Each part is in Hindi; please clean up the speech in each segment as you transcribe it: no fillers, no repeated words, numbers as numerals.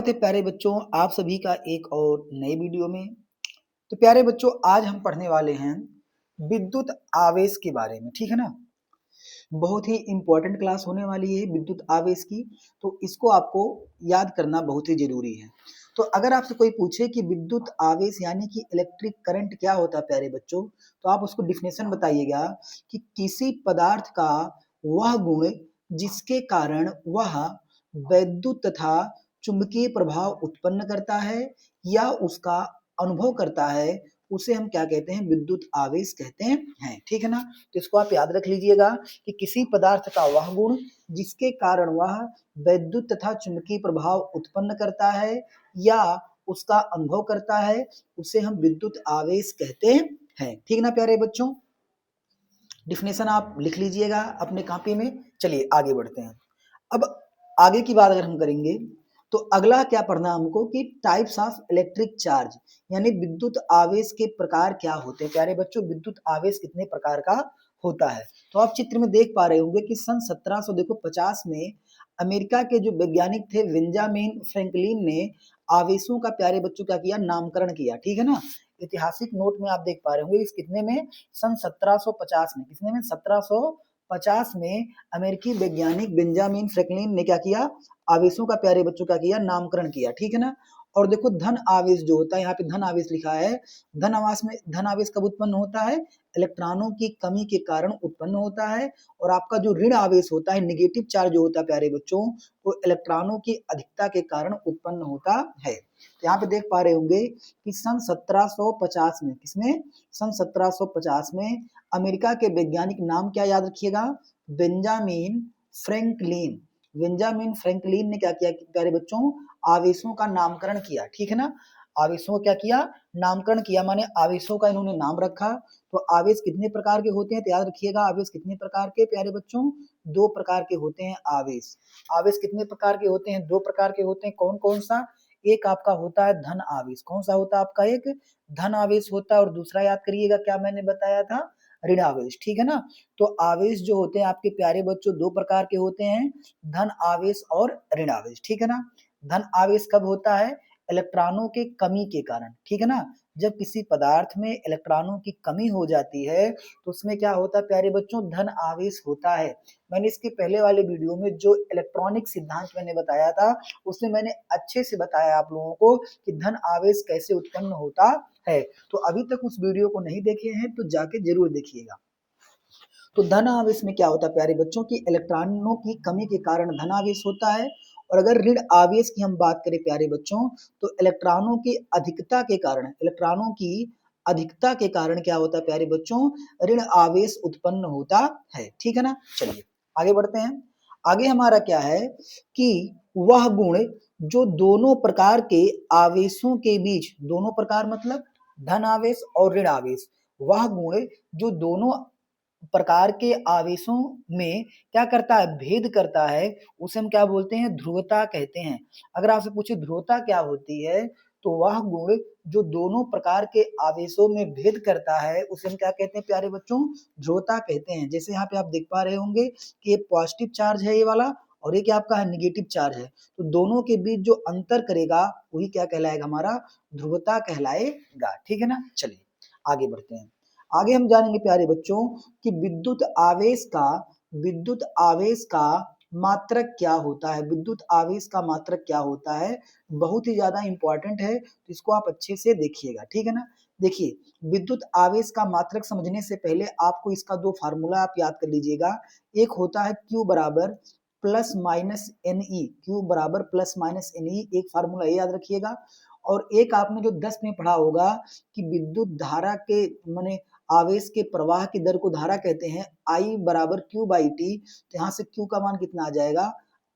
थे प्यारे बच्चों, आप सभी का एक और नए वीडियो में। तो प्यारे बच्चों, आज हम पढ़ने वाले हैं विद्युत आवेश के बारे में। ठीक है ना। बहुत ही इंपॉर्टेंट क्लास होने वाली है विद्युत आवेश की, तो इसको आपको याद करना बहुत ही जरूरी है। तो अगर आपसे कोई पूछे कि विद्युत आवेश यानी कि इलेक्ट्रिक करंट क्या होता है प्यारे बच्चों, तो आप उसको डिफिनेशन बताइएगा कि किसी पदार्थ का वह गुण जिसके कारण वह वैद्युत तथा चुंबकीय प्रभाव उत्पन्न करता है या उसका अनुभव करता है, उसे हम क्या कहते हैं? विद्युत आवेश कहते हैं। ठीक है ना। तो इसको आप याद रख लीजिएगा कि किसी पदार्थ का वह गुण जिसके कारण वह वैद्युत तथा चुंबकीय प्रभाव उत्पन्न करता है या उसका अनुभव करता है, उसे हम विद्युत आवेश कहते हैं। ठीक ना प्यारे बच्चों, डिफिनेशन आप लिख लीजिएगा अपने कॉपी में। चलिए आगे बढ़ते हैं। अब आगे की बात अगर हम करेंगे तो अगला क्या पढ़ना हमको कि टाइप्स ऑफ इलेक्ट्रिक चार्ज, यानी विद्युत आवेश के प्रकार क्या होते हैं। प्यारे बच्चों, विद्युत आवेश कितने प्रकार का होता है? तो आप चित्र में देख पा रहे होंगे कि सन 1750 में अमेरिका के जो वैज्ञानिक थे बेंजामिन फ्रैंकलिन ने आवेशों का प्यारे बच्चों क्या किया? नामकरण किया। ठीक है ना। ऐतिहासिक नोट में आप देख पा रहे होंगे इस कितने में? सन 1750 में। कितने में? 1750 में अमेरिकी वैज्ञानिक बेंजामिन फ्रैंकलिन ने क्या किया? आवेशों का प्यारे बच्चों क्या किया? नामकरण किया। ठीक है ना। और देखो धन आवेश जो होता है, यहाँ पे धन आवेश लिखा है। धन आवेश कब उत्पन्न होता है? इलेक्ट्रॉनों की कमी के कारण उत्पन्न होता है। और आपका जो ऋण आवेश होता है, नेगेटिव चार्ज जो होता है प्यारे बच्चों, वो इलेक्ट्रॉनों की अधिकता के कारण उत्पन्न होता है। तो यहाँ पे देख पा रहे होंगे कि सन 1750 में, किसमें? सन 1750 में अमेरिका के वैज्ञानिक नाम क्या याद रखिएगा? Benjamin Franklin. बेंजामिन फ्रैंकलिन ने क्या किया प्यारे बच्चों? आवेशों का नामकरण किया। ठीक है ना। आवेशों का क्या किया? नामकरण किया, माने आवेशों का इन्होंने नाम रखा। तो आवेश कितने प्रकार के होते हैं? तो याद रखिएगा, आवेश कितने प्रकार के प्यारे बच्चों? दो प्रकार के होते हैं आवेश। आवेश कितने प्रकार के होते हैं? दो प्रकार के होते हैं। कौन कौन सा? एक आपका होता है धन आवेश। कौन सा होता है आपका? एक धन आवेश होता है। और दूसरा याद करिएगा, क्या मैंने बताया था? ऋण आवेश। ठीक है ना। तो आवेश जो होते हैं आपके प्यारे बच्चों दो प्रकार के होते हैं, धन आवेश और ऋण आवेश। ठीक है ना। धन आवेश कब होता है? इलेक्ट्रॉनों के कमी के कारण। ठीक है ना। जब किसी पदार्थ में इलेक्ट्रॉनों की कमी हो जाती है तो उसमें क्या होता है प्यारे बच्चों? धन आवेश होता है। मैंने इसके पहले वाले वीडियो में जो इलेक्ट्रॉनिक सिद्धांत मैंने बताया था, उसमें मैंने अच्छे से बताया आप लोगों को कि धन आवेश कैसे उत्पन्न होता है। तो अभी तक उस वीडियो को नहीं देखे हैं तो जाके जरूर देखिएगा। तो धन आवेश में क्या होता है प्यारे बच्चों की इलेक्ट्रॉनों की कमी के कारण धन आवेश होता है। और अगर ऋण आवेश की हम बात करें प्यारे बच्चों, तो इलेक्ट्रॉनों की अधिकता के कारण, इलेक्ट्रॉनों की अधिकता के कारण क्या होता है प्यारे बच्चों? ऋण आवेश उत्पन्न होता है। ठीक है ना। चलिए आगे बढ़ते हैं। आगे हमारा क्या है कि वह गुण जो दोनों प्रकार के आवेशों के बीच, दोनों प्रकार मतलब धन आवेश और ऋण आवेश, वह गुण जो दोनों प्रकार के आवेशों में क्या करता है? भेद करता है, उसे हम क्या बोलते हैं? ध्रुवता कहते हैं। अगर आपसे पूछे ध्रुवता क्या होती है, तो वह गुण जो दोनों प्रकार के आवेशों में भेद करता है, उसे हम क्या कहते हैं प्यारे बच्चों? ध्रुवता कहते हैं। जैसे यहाँ पे आप देख पा रहे होंगे कि ये पॉजिटिव चार्ज है ये वाला, और ये क्या आपका है? निगेटिव चार्ज है। तो दोनों के बीच जो अंतर करेगा वही क्या कहलाएगा? हमारा ध्रुवता कहलाएगा। ठीक है ना। चलिए आगे बढ़ते हैं। आगे हम जानेंगे प्यारे बच्चों कि विद्युत आवेश का मात्रक क्या होता है। विद्युत आवेश का मात्रक क्या होता है? बहुत ही ज्यादा इंपॉर्टेंट है, तो इसको आप अच्छे से देखिएगा। ठीक है ना। देखिए, विद्युत आवेश का मात्रक समझने से पहले आपको इसका दो फार्मूला आप याद कर लीजिएगा। एक होता है Q बराबर plus minus N E. Q बराबर प्लस माइनस एन ई, एक फार्मूला ये याद रखिएगा। और एक आपने जो 10 में पढ़ा होगा कि विद्युत धारा के माने आवेश के प्रवाह की दर को धारा कहते हैं, आई बराबर क्यू बाई टी। तो यहाँ से क्यू का मान कितना आ जाएगा?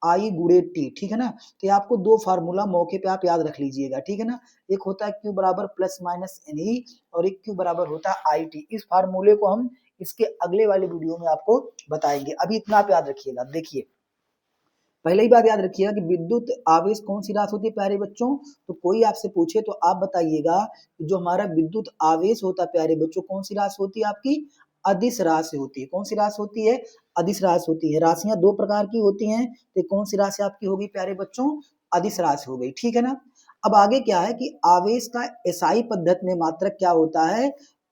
आई गुणे टी। ठीक है ना। तो ये आपको दो फार्मूला मौके पे आप याद रख लीजिएगा। ठीक है ना। एक होता है क्यू बराबर प्लस माइनस एन ई और एक क्यू बराबर होता है आई टी। इस फार्मूले को हम इसके अगले वाले वीडियो में आपको बताएंगे। अभी इतना आप याद रखिएगा। देखिए, पहले ही बात याद रखिएगा कि विद्युत आवेश कौन सी राशि होती है प्यारे बच्चों? तो कोई आपसे पूछे तो आप बताइएगा कि जो हमारा विद्युत आवेश होता है प्यारे बच्चों, कौन सी राशि होती है आपकी? अदिश राशि होती है। कौन सी राशि होती है? अदिश राशि होती है। राशियां दो प्रकार की होती हैं, तो कौन सी राशि आपकी होगी प्यारे बच्चों? अदिश राशि हो गई, ठीक है ना। अब आगे क्या है कि आवेश का एसआई पद्धति में मात्रक क्या होता है,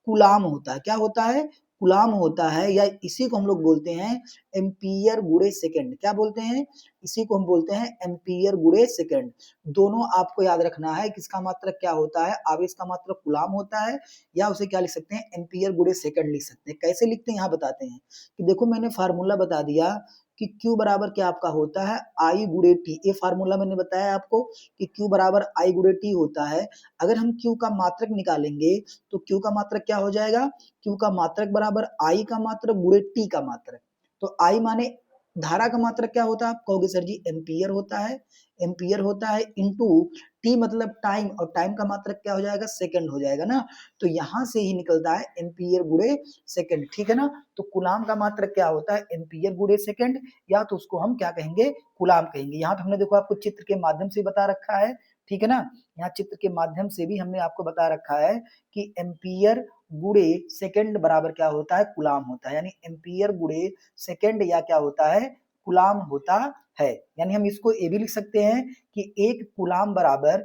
कूलाम होता है। क्या होता है, कूलाम होता है, या इसी को हम लोग बोलते हैं एम्पियर गुणे सेकंड। क्या बोलते हैं, इसी को हम बोलते हैं एम्पियर गुणे सेकंड। दोनों आपको याद रखना है, किसका मात्रक क्या होता है, आवेश का मात्रक कूलाम होता है, या उसे क्या लिख सकते हैं, एम्पियर गुणे सेकंड लिख सकते हैं। कैसे लिखते हैं यहाँ बताते हैं कि देखो मैंने फार्मूला बता दिया कि Q बराबर क्या आपका होता है I गुणे टी। ये फार्मूला मैंने बताया आपको कि Q बराबर I गुणे टी होता है। अगर हम Q का मात्रक निकालेंगे तो Q का मात्रक क्या हो जाएगा, Q का मात्रक बराबर I का मात्रक गुणे T का मात्रक। तो I माने धारा का मात्रक क्या होता है, आप कहोगे सर जी एम्पियर होता है, एम्पियर होता है इनटू टी मतलब टाइम, और टाइम का मात्रक क्या हो जाएगा, सेकंड हो जाएगा ना। तो यहां से ही निकलता है एम्पियर गुणे सेकंड, ठीक है ना। तो कूलाम का मात्रक क्या होता है, एम्पियर गुणे सेकंड, या तो उसको हम क्या कहेंगे, कूलाम कहेंगे। यहाँ पे हमने देखो आपको चित्र के माध्यम से बता रखा है, ठीक है ना। यहाँ चित्र के माध्यम से भी हमने आपको बता रखा है कि एम्पियर गुणे सेकंड बराबर क्या होता है, कूलाम होता है। यानी एम्पियर गुणे सेकंड या क्या होता है, कूलाम होता है। यानी हम इसको ये भी लिख सकते हैं कि एक कूलाम बराबर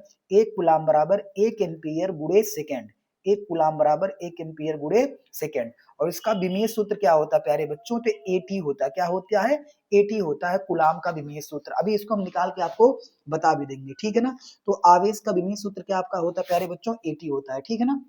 एक एम्पियर गुणे सेकंड, एक कूलाम बराबर एक एम्पियर गुणे सेकंड। और इसका विमेय सूत्र क्या होता है प्यारे बच्चों, तो एटी होता है। क्या होता है, एटी होता है कूलाम का विमेय सूत्र। अभी इसको हम निकाल के आपको बता भी देंगे, ठीक है ना। तो आवेश का विमेय सूत्र क्या आपका होता है प्यारे बच्चों, एटी होता है, ठीक है ना।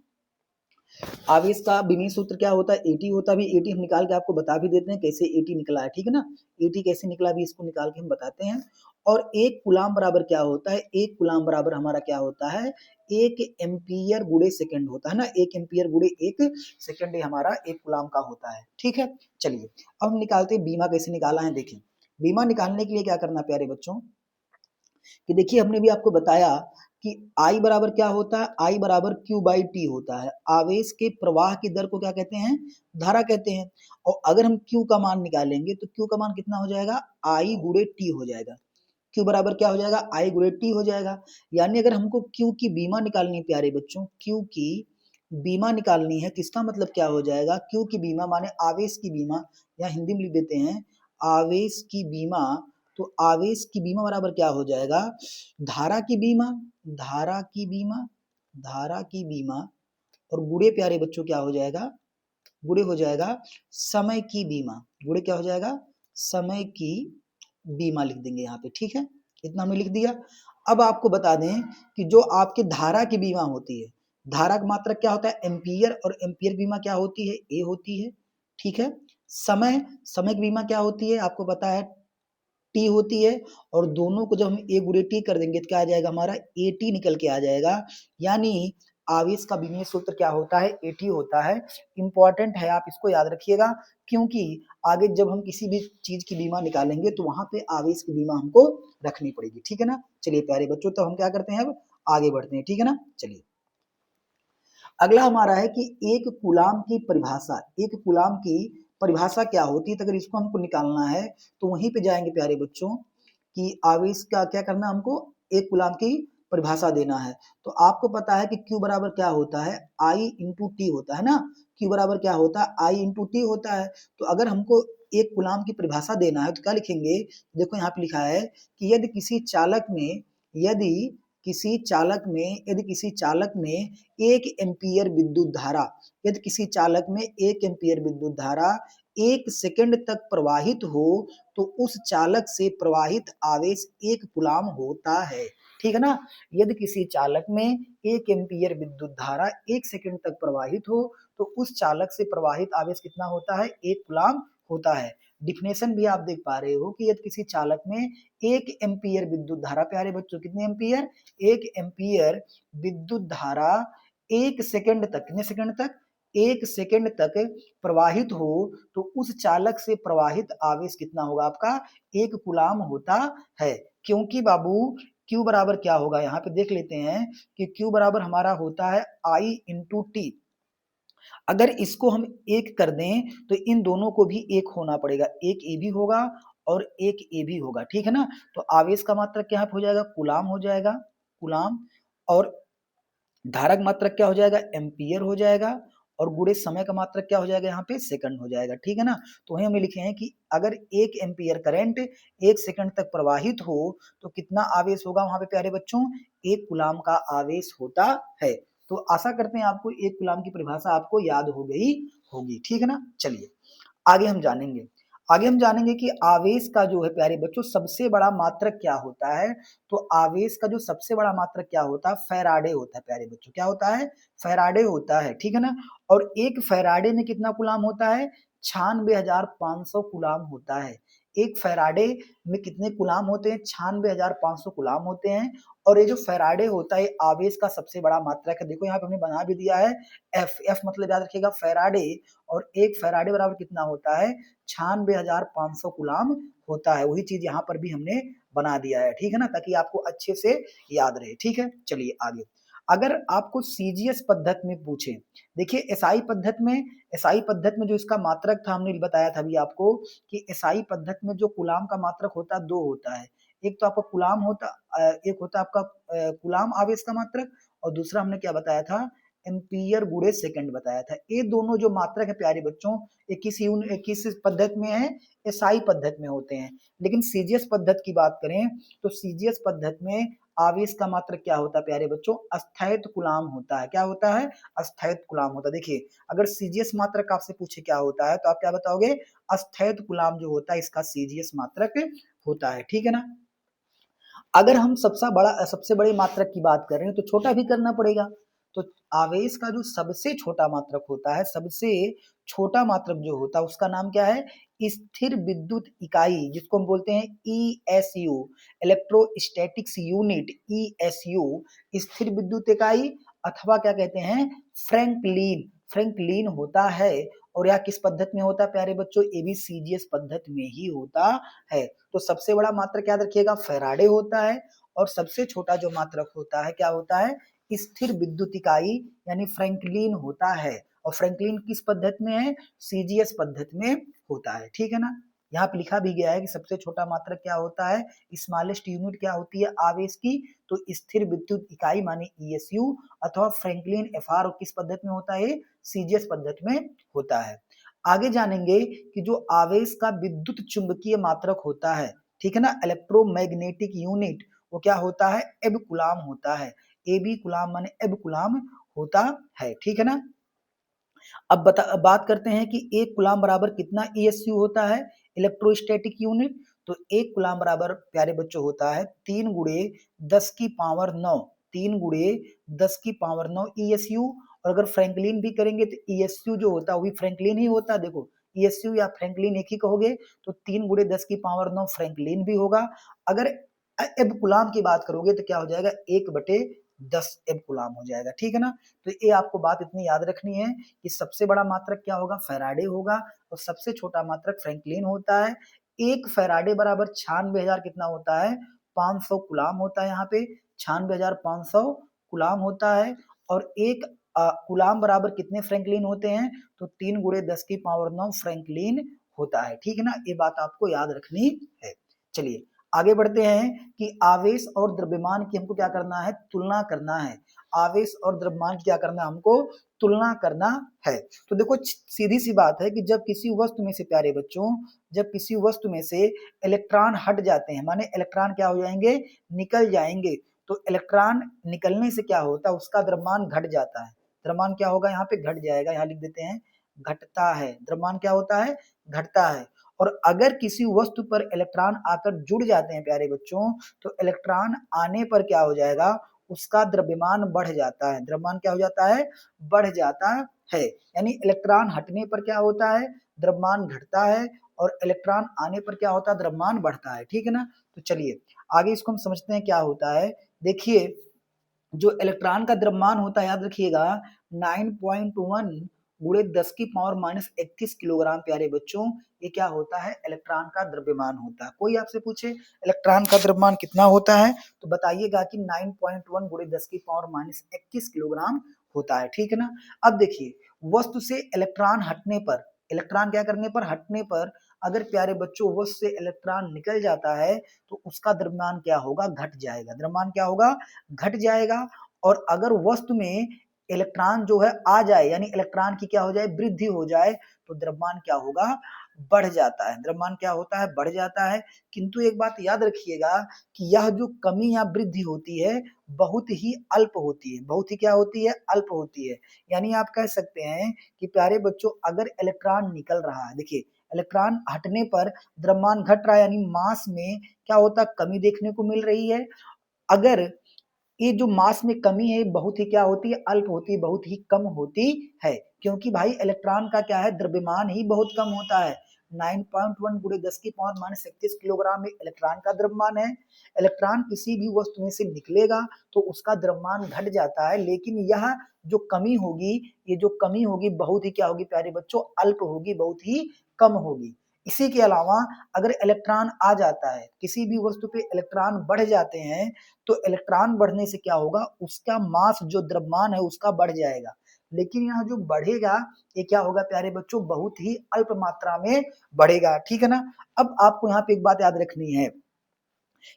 आवेश का विमेय सूत्र क्या होता है, एटी होता है। भी एटी हम निकाल के आपको बता भी देते हैं कैसे एटी निकला है, ठीक है ना। एटी कैसे निकला भी इसको निकाल के हम बताते हैं। और एक कूलाम बराबर क्या होता है, एक कूलाम बराबर हमारा क्या होता है, एक एम्पियर गुणे सेकंड होता है ना। एक एम्पियर गुणे एक सेकंड हमारा एक कूलाम का होता है, ठीक है। चलिए अब हम निकालते हैं बीमा कैसे निकाला है। देखिए बीमा निकालने के लिए क्या करना प्यारे बच्चों, कि देखिए हमने भी आपको बताया कि I बराबर क्या होता है, I बराबर Q बाई टी होता है। आवेश के प्रवाह की दर को क्या कहते हैं, धारा कहते हैं। और अगर हम Q का मान निकालेंगे तो Q का मान कितना हो जाएगा, I गुणे टी हो जाएगा। Q बराबर क्या हो जाएगा, I गुणे टी हो जाएगा। यानी अगर हमको Q की बीमा निकालनी है प्यारे बच्चों, Q की बीमा निकालनी है, किसका मतलब क्या हो जाएगा, Q की बीमा माने आवेश की बीमा, या हिंदी में लिख देते हैं आवेश की बीमा। तो आवेश की बीमा बराबर क्या हो जाएगा, धारा की बीमा, धारा की बीमा, धारा की बीमा, और गुणे प्यारे बच्चों क्या हो जाएगा, गुणे हो जाएगा समय की बीमा। गुणे क्या हो जाएगा, समय की बीमा लिख देंगे यहाँ पे, ठीक है। इतना हमने लिख दिया। अब आपको बता दें कि जो आपकी धारा की बीमा होती है, धारा का मात्रक क्या होता है एम्पियर, और एम्पियर बीमा क्या होती है, ए होती है, ठीक है। समय, समय की बीमा क्या होती है आपको पता है, टी होती है। और दोनों को जब हम ए गुणे टी कर देंगे तो क्या आ जाएगा हमारा, ए टी निकल के आ जाएगा। यानी आवेश का विमेय सूत्र क्या होता है, एटी होता है। इंपॉर्टेंट है, आप इसको याद रखिएगा, क्योंकि आगे जब हम किसी भी चीज की बीमा निकालेंगे तो वहां पे आवेश की बीमा हमको रखनी पड़ेगी, ठीक है ना। चलिए प्यारे बच्चों तो हम क्या करते हैं, अब आगे बढ़ते हैं, ठीक है ना। चलिए अगला हमारा है कि एक कूलाम की परिभाषा, एक कूलाम की परिभाषा क्या होती है। तो अगर इसको हमको निकालना है तो वहीं पे जाएंगे प्यारे बच्चों कि आवेश का क्या करना, हमको एक कूलाम की परिभाषा देना है। तो आपको पता है कि Q बराबर क्या होता है, I इंटू टी होता है ना। Q बराबर क्या होता है, I इंटू टी होता है। तो अगर हमको एक कूलाम की परिभाषा देना है तो क्या लिखेंगे, देखो यहाँ पे लिखा है कि यदि किसी चालक में, यदि यदि किसी चालक में एक एम्पियर विद्युत धारा, यदि किसी चालक में एक एम्पियर विद्युत धारा एक सेकंड तक प्रवाहित हो तो उस चालक से प्रवाहित आवेश एक कूलाम होता है, ठीक है ना। यदि किसी चालक में एक एम्पियर विद्युत धारा एक सेकंड तक प्रवाहित हो तो उस चालक से प्रवाहित आवेश कितना होता है, एक कूलाम होता है। डिफिनेशन भी आप देख पा रहे हो कि यदि किसी चालक में एक एम्पियर विद्युत धारा, प्यारे बच्चों कितने एम्पियर, एक एम्पियर विद्युत धारा एक सेकंड तक, कितने सेकंड तक, एक सेकंड तक प्रवाहित हो तो उस चालक से प्रवाहित आवेश कितना होगा आपका, एक कूलाम होता है। क्योंकि बाबू Q बराबर क्या होगा, यहाँ पे देख लेते हैं कि Q बराबर हमारा होता है I इंटू टी। अगर इसको हम एक कर दें तो इन दोनों को भी एक होना पड़ेगा, एक ए भी होगा और एक ए भी होगा, ठीक है ना। तो आवेश का मात्रक क्या हो जाएगा, कूलाम हो जाएगा, कूलाम। और धारक मात्रक क्या हो जाएगा, एम्पियर हो जाएगा। और गुणे समय का मात्रक क्या हो जाएगा यहाँ पे, सेकंड हो जाएगा, ठीक है ना। तो वही हमने लिखे हैं कि अगर 1 एम्पियर करंट 1 सेकंड तक प्रवाहित हो तो कितना आवेश होगा वहां पे प्यारे बच्चों, 1 कूलाम का आवेश होता है। तो आशा करते हैं आपको 1 कूलाम की परिभाषा आपको याद हो गई होगी, ठीक है ना। चलिए आगे हम जानेंगे कि आवेश का जो है प्यारे बच्चों सबसे बड़ा मात्रक क्या होता है। तो आवेश का जो सबसे बड़ा मात्रक क्या होता है, फैराडे होता है प्यारे बच्चों, क्या होता है, फैराडे होता है, ठीक है ना। और एक फैराडे में कितना कूलाम होता है, 96,500 कूलाम होता है। एक फैराडे में कितने कूलाम होते हैं, 96,500 कूलाम होते हैं। और ये जो फैराडे होता है आवेश का सबसे बड़ा मात्रक है। देखो यहाँ पे हमने बना भी दिया है एफ मतलब याद रखिएगा फैराडे, और एक फैराडे बराबर कितना होता है, 96,500 कूलाम होता है। वही चीज यहाँ पर भी हमने बना दिया है, ठीक है ना, ताकि आपको अच्छे से याद रहे, ठीक है। चलिए आगे, अगर आपको सीजीएस पद्धति में पूछे, देखिए एसआई पद्धति में जो इसका मात्रक था हमने बताया था अभी आपको कि एसआई पद्धति में जो कूलाम का मात्रक होता है 2 होता है। एक तो आपका कूलाम होता, एक होता आपका कूलाम आवेश का मात्रक, और दूसरा हमने क्या बताया था, एम्पियर गुणे सेकंड बताया था। ये दोनों जो मात्रक है प्यारे बच्चों किस पद्धति में है, एसआई पद्धति में होते हैं। लेकिन सीजीएस पद्धति की बात करें तो सीजीएस पद्धति में आवेश का मात्रक क्या होता है प्यारे बच्चों, अस्थायित कूलाम होता है। क्या होता है, अस्थायित कूलाम होता है। देखिए अगर सीजीएस मात्रक आपसे पूछे क्या होता है तो आप क्या बताओगे, अस्थायित कूलाम जो होता है इसका सीजीएस मात्रक होता है, ठीक है ना। अगर हम सबसे बड़े मात्रक की बात कर रहे हैं तो छोटा भी करना पड़ेगा। तो आवेश का जो सबसे छोटा मात्रक होता है, सबसे छोटा मात्रक जो होता है उसका नाम क्या है, स्थिर विद्युत इकाई, जिसको हम बोलते हैं ईएसयू, इलेक्ट्रोस्टैटिक्स यूनिट, ईएसयू, स्थिर विद्युत इकाई, अथवा क्या कहते हैं, फ्रैंकलिन होता है। और यह किस पद्धति में होता है प्यारे बच्चों, ये भी सीजीएस पद्धति में ही होता है। तो सबसे बड़ा मात्रक याद रखिएगा फैराडे होता है, और सबसे छोटा जो मात्रक होता है क्या होता है, स्थिर विद्युत इकाई यानी फ्रैंकलिन होता है। और फ्रैंकलिन किस पद्धति में है, सीजीएस पद्धति में होता है, ठीक है ना। यहाँ पे लिखा भी गया है कि सबसे छोटा मात्रक क्या होता है, स्मॉलेस्ट यूनिट क्या होती है आवेश की, तो स्थिर विद्युत इकाई माने ईएसयू, अथवा फ्रैंकलिन एफआर किस पद्धति में होता है, सीजीएस पद्धति में होता है। आगे जानेंगे कि जो आवेश का विद्युत चुंबकीय मात्रक होता है, ठीक है ना, इलेक्ट्रोमैग्नेटिक यूनिट, वो क्या होता है, एब कूलाम होता है। एबी कूलाम माने एब कूलाम होता है, ठीक है ना। अब बात करते हैं कि 1 कूलाम बराबर कितना ईएसयू होता है, इलेक्ट्रोस्टैटिक यूनिट। तो 1 कूलाम बराबर प्यारे बच्चों होता है 3 गुणे 10 की पावर 9, 3 गुणे 10 की पावर 9 ईएसयू। और अगर फ्रैंकलिन भी करेंगे तो ईएसयू जो होता है वही फ्रैंकलिन ही होता है। देखो ईएसयू या फ्रैंकलिन एक ही कहोगे, तो 3 गुणे 10 की पावर 9 फ्रैंकलिन भी होगा। अगर एब कूलाम की बात करोगे तो क्या हो जाएगा, 1/10 एब कूलाम हो जाएगा, ठीक है ना। तो ये आपको बात इतनी याद रखनी है कि सबसे बड़ा मात्रक क्या होगा, फैराडे होगा, और सबसे छोटा मात्रक फ्रैंकलिन होता है। एक फैराडे बराबर 96,000 कितना होता है, 500 कूलाम होता है। यहाँ पे 96,500 कूलाम होता है। और एक कूलाम बराबर कितने फ्रैंकलिन होते हैं, तो 3 गुणे 10 की पावर 9 फ्रैंकलिन होता है, ठीक है ना। ये बात आपको याद रखनी है। चलिए आगे बढ़ते हैं कि आवेश और द्रव्यमान की हमको क्या करना है, तुलना करना है। आवेश और द्रव्यमान की क्या करना है, हमको तुलना करना है। तो देखो सीधी सी बात है कि जब किसी वस्तु में से प्यारे बच्चों, जब किसी वस्तु में से इलेक्ट्रॉन हट जाते हैं, माने इलेक्ट्रॉन क्या हो जाएंगे, निकल जाएंगे। तो इलेक्ट्रॉन निकलने से क्या होता है, उसका द्रव्यमान घट जाता है। द्रव्यमान क्या होगा, यहाँ पे घट जाएगा, यहाँ लिख देते हैं घटता है। द्रव्यमान क्या होता है, घटता है। और अगर किसी वस्तु पर इलेक्ट्रॉन आकर जुड़ जाते हैं प्यारे बच्चों, तो इलेक्ट्रॉन आने पर क्या हो जाएगा, उसका द्रव्यमान बढ़ जाता है। द्रव्यमान क्या हो जाता है, बढ़ जाता है। यानी इलेक्ट्रॉन हटने पर क्या होता है, द्रव्यमान घटता है, और इलेक्ट्रॉन आने पर क्या होता है, द्रव्यमान बढ़ता है, ठीक है ना। तो चलिए आगे इसको हम समझते हैं क्या होता है। देखिए जो इलेक्ट्रॉन का द्रव्यमान होता है याद रखिएगा 9.1 गुणे 10 की पावर -21 किलोग्राम प्यारे बच्चों, ये क्या होता है, इलेक्ट्रॉन का द्रव्यमान होता है। कोई आपसे पूछे इलेक्ट्रॉन का द्रव्यमान कितना होता है तो बताइएगा कि 9.1 गुणे 10 की पावर -21 किलोग्राम होता है, ठीक है ना। अब देखिए वस्तु से इलेक्ट्रॉन हटने पर, इलेक्ट्रॉन क्या करने पर, हटने पर, अगर प्यारे बच्चों वस्तु से इलेक्ट्रॉन निकल जाता है तो उसका द्रव्यमान क्या होगा, घट जाएगा। द्रव्यमान क्या होगा, घट जाएगा। और अगर वस्तु में इलेक्ट्रॉन जो है आ जाए, यानी इलेक्ट्रॉन की क्या हो जाए, वृद्धि हो जाए, तो द्रव्यमान क्या होगा, बढ़ जाता है। द्रव्यमान क्या होता है, बढ़ जाता है। किंतु एक बात याद रखिएगा कि यह जो कमी या वृद्धि होती है बहुत ही अल्प होती है, बहुत ही क्या होती है, अल्प होती है। यानी आप कह सकते हैं कि प्यारे बच्चों अगर इलेक्ट्रॉन निकल रहा है, देखिए इलेक्ट्रॉन हटने पर द्रव्यमान घट रहा है, यानी मास में क्या होता है, कमी देखने को मिल रही है। अगर ये जो मास में कमी है बहुत ही क्या होती है, अल्प होती है, बहुत ही कम होती है, क्योंकि भाई इलेक्ट्रॉन का क्या है, द्रव्यमान ही बहुत कम होता है। 9.1 गुणे 10 की पावर माइनस 31 किलोग्राम में इलेक्ट्रॉन का द्रव्यमान है। इलेक्ट्रॉन किसी भी वस्तु में से निकलेगा तो उसका द्रव्यमान घट जाता है, लेकिन यह जो कमी होगी, ये जो कमी होगी बहुत ही क्या होगी प्यारे बच्चों, अल्प होगी, बहुत ही कम होगी। इसी के अलावा अगर इलेक्ट्रॉन आ जाता है, किसी भी वस्तु पे इलेक्ट्रॉन बढ़ जाते हैं, तो इलेक्ट्रॉन बढ़ने से क्या होगा, उसका मास जो द्रव्यमान है उसका बढ़ जाएगा। लेकिन यहाँ जो बढ़ेगा ये क्या होगा प्यारे बच्चों, बहुत ही अल्प मात्रा में बढ़ेगा, ठीक है ना। अब आपको यहाँ पे एक बात याद रखनी है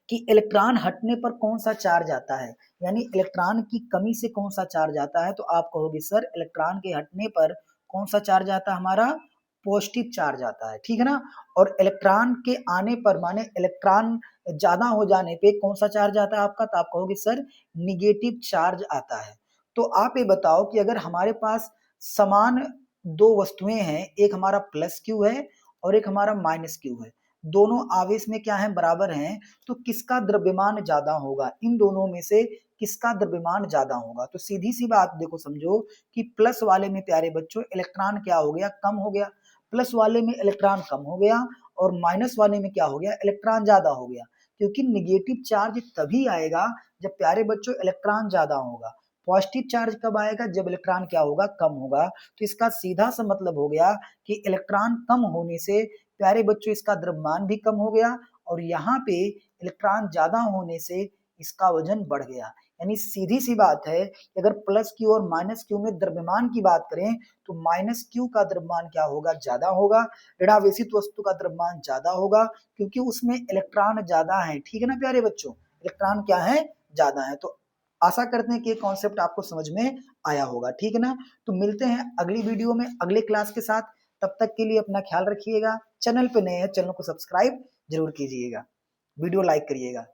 कि इलेक्ट्रॉन हटने पर कौन सा चार्ज आता है, यानी इलेक्ट्रॉन की कमी से कौन सा चार्ज आता है, तो आप कहोगे सर इलेक्ट्रॉन के हटने पर कौन सा चार्ज आता है हमारा, पॉजिटिव चार्ज आता है, ठीक है ना। और इलेक्ट्रॉन के आने पर, माने इलेक्ट्रॉन ज्यादा हो जाने पे कौन सा चार्ज आता है आपका, तो आप कहोगे सर निगेटिव चार्ज आता है। तो आप ये बताओ कि अगर हमारे पास समान दो वस्तुएं हैं, एक हमारा प्लस क्यू है और एक हमारा माइनस क्यू है, दोनों आवेश में क्या है, बराबर हैं, तो किसका द्रव्यमान ज्यादा होगा, इन दोनों में से किसका द्रव्यमान ज्यादा होगा। तो सीधी सी बात देखो, समझो कि प्लस वाले में प्यारे बच्चों इलेक्ट्रॉन क्या हो गया, कम हो गया, प्लस वाले में इलेक्ट्रॉन कम हो गया, और माइनस वाले में क्या हो गया, इलेक्ट्रॉन ज्यादा हो गया। क्योंकि निगेटिव चार्ज तभी आएगा जब प्यारे बच्चों इलेक्ट्रॉन ज्यादा होगा। पॉजिटिव चार्ज कब आएगा, जब इलेक्ट्रॉन क्या होगा, कम होगा। तो इसका सीधा सा मतलब हो गया कि इलेक्ट्रॉन कम होने से प्यारे बच्चों इसका द्रव्यमान भी कम हो गया, और यहाँ पे इलेक्ट्रॉन ज्यादा होने से इसका वजन बढ़ गया। यानी सीधी सी बात है कि अगर प्लस क्यू और माइनस क्यू में द्रव्यमान की बात करें तो माइनस क्यू का द्रव्यमान क्या होगा, ज्यादा होगा, ऋणावेशित वस्तु का द्रव्यमान ज्यादा होगा, क्योंकि उसमें इलेक्ट्रॉन ज्यादा है, ठीक है ना प्यारे बच्चों, इलेक्ट्रॉन क्या है, ज्यादा है। तो आशा करते हैं कि ये कॉन्सेप्ट आपको समझ में आया होगा, ठीक है ना। तो मिलते हैं अगली वीडियो में अगले क्लास के साथ, तब तक के लिए अपना ख्याल रखिएगा। चैनल पे नए हैं, चैनल को सब्सक्राइब जरूर कीजिएगा, वीडियो लाइक करिएगा।